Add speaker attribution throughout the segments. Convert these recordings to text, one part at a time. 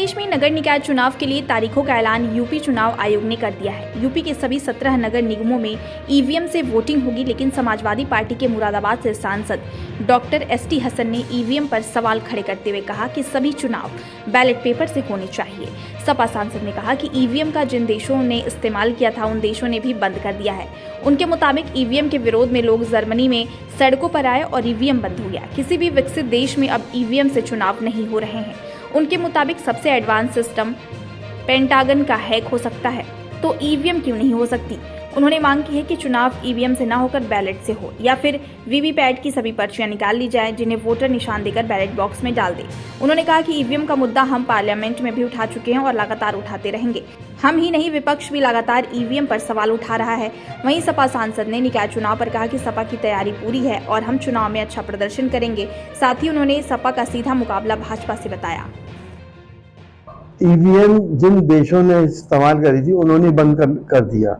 Speaker 1: प्रदेश में नगर निकाय चुनाव के लिए तारीखों का ऐलान यूपी चुनाव आयोग ने कर दिया है। यूपी के सभी 17 नगर निगमों में ईवीएम से वोटिंग होगी, लेकिन समाजवादी पार्टी के मुरादाबाद से सांसद डॉक्टर एसटी हसन ने ईवीएम पर सवाल खड़े करते हुए कहा कि सभी चुनाव बैलेट पेपर से होने चाहिए। सपा सांसद ने कहा कि ईवीएम का जिन देशों ने इस्तेमाल किया था उन देशों ने भी बंद कर दिया है। उनके मुताबिक ईवीएम के विरोध में लोग जर्मनी में सड़कों पर आए और ईवीएम बंद हो गया। किसी भी विकसित देश में अब ईवीएम से चुनाव नहीं हो रहे हैं। उनके मुताबिक सबसे एडवांस सिस्टम पेंटागन का हैक हो सकता है, तो ईवीएम क्यों नहीं हो सकती। उन्होंने मांग की है कि चुनाव ईवीएम से न होकर बैलेट से हो, या फिर वीवीपैट की सभी पर्चियां निकाल ली जाएं जिन्हें वोटर निशान देकर बैलेट बॉक्स में डाल दें। उन्होंने कहा कि ईवीएम का मुद्दा हम पार्लियामेंट में भी उठा चुके हैं और लगातार उठाते रहेंगे। हम ही नहीं, विपक्ष भी लगातार ईवीएम पर सवाल उठा रहा है। वहीं सपा सांसद ने निकाय चुनाव पर कहा कि सपा की तैयारी पूरी है और हम चुनाव में अच्छा प्रदर्शन करेंगे। साथ ही उन्होंने सपा का सीधा मुकाबला भाजपा से बताया।
Speaker 2: ईवीएम जिन देशों ने इस्तेमाल करी थी उन्होंने बंद कर दिया।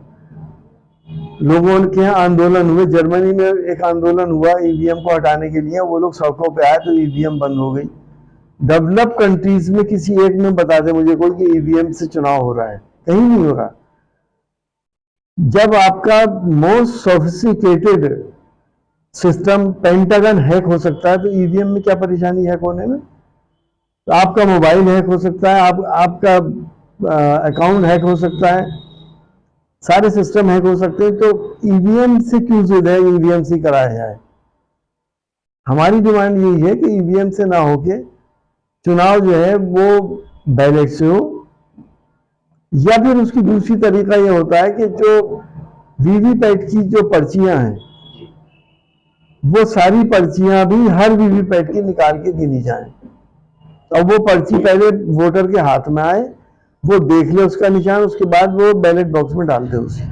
Speaker 2: लोगों के यहाँ आंदोलन हुए, जर्मनी में एक आंदोलन हुआ ईवीएम को हटाने के लिए, वो लोग सड़कों पे आए तो ईवीएम बंद हो गई। डेवलप कंट्रीज में किसी एक में बता दे मुझे कोई कि ईवीएम से चुनाव हो रहा है, कहीं नहीं हो रहा। जब आपका most sophisticated system pentagon hack हो सकता है तो ईवीएम में क्या परेशानी हैक होने में। तो आपका मोबाइल हैक हो सकता है, आपका अकाउंट हैक हो सकता है, सारे सिस्टम हैक हो सकते हैं। तो ईवीएम से क्यों जिद है ईवीएम से कराया जाए। हमारी डिमांड यही है कि ईवीएम से ना होके चुनाव जो है वो बैलेट से हो, या फिर उसकी दूसरी तरीका ये होता है कि जो वीवीपैट की जो पर्चियां हैं वो सारी पर्चियां भी हर वीवीपैट की निकाल के गिनी जाएं। अब वो पर्ची पहले वोटर के हाथ में आए, वो देख ले उसका निशान, उसके बाद वो बैलेट बॉक्स में डाल दे उसी।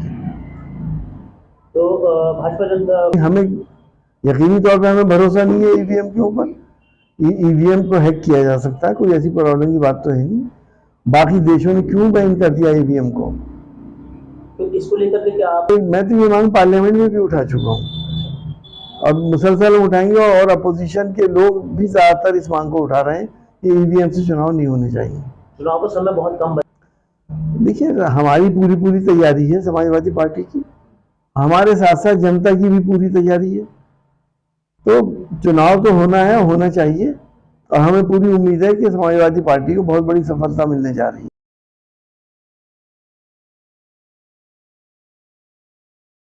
Speaker 3: तो भाजपा जनता,
Speaker 2: हमें यकीनी तौर पे हमें भरोसा नहीं है ईवीएम के ऊपर। ईवीएम को हैक किया जा सकता है, कोई ऐसी प्रॉब्लम की बात तो है नहीं। बाकी देशों ने क्यों बैन कर दिया ईवीएम को,
Speaker 3: तो इसको लेकर के क्या आप?
Speaker 2: मैं तो ये मांग पार्लियामेंट में भी उठा चुका हूँ और मुसलसल उठाएंगे, और अपोजिशन के लोग भी ज्यादातर इस मांग को उठा रहे हैं कि ईवीएम से चुनाव नहीं होने चाहिए।
Speaker 3: चुनाव का समय बहुत कम बचा।
Speaker 2: देखिए, हमारी पूरी तैयारी है समाजवादी पार्टी की, हमारे साथ साथ जनता की भी पूरी तैयारी है। तो चुनाव तो होना है, होना चाहिए, और हमें पूरी उम्मीद है कि समाजवादी पार्टी को बहुत बड़ी सफलता मिलने जा रही है।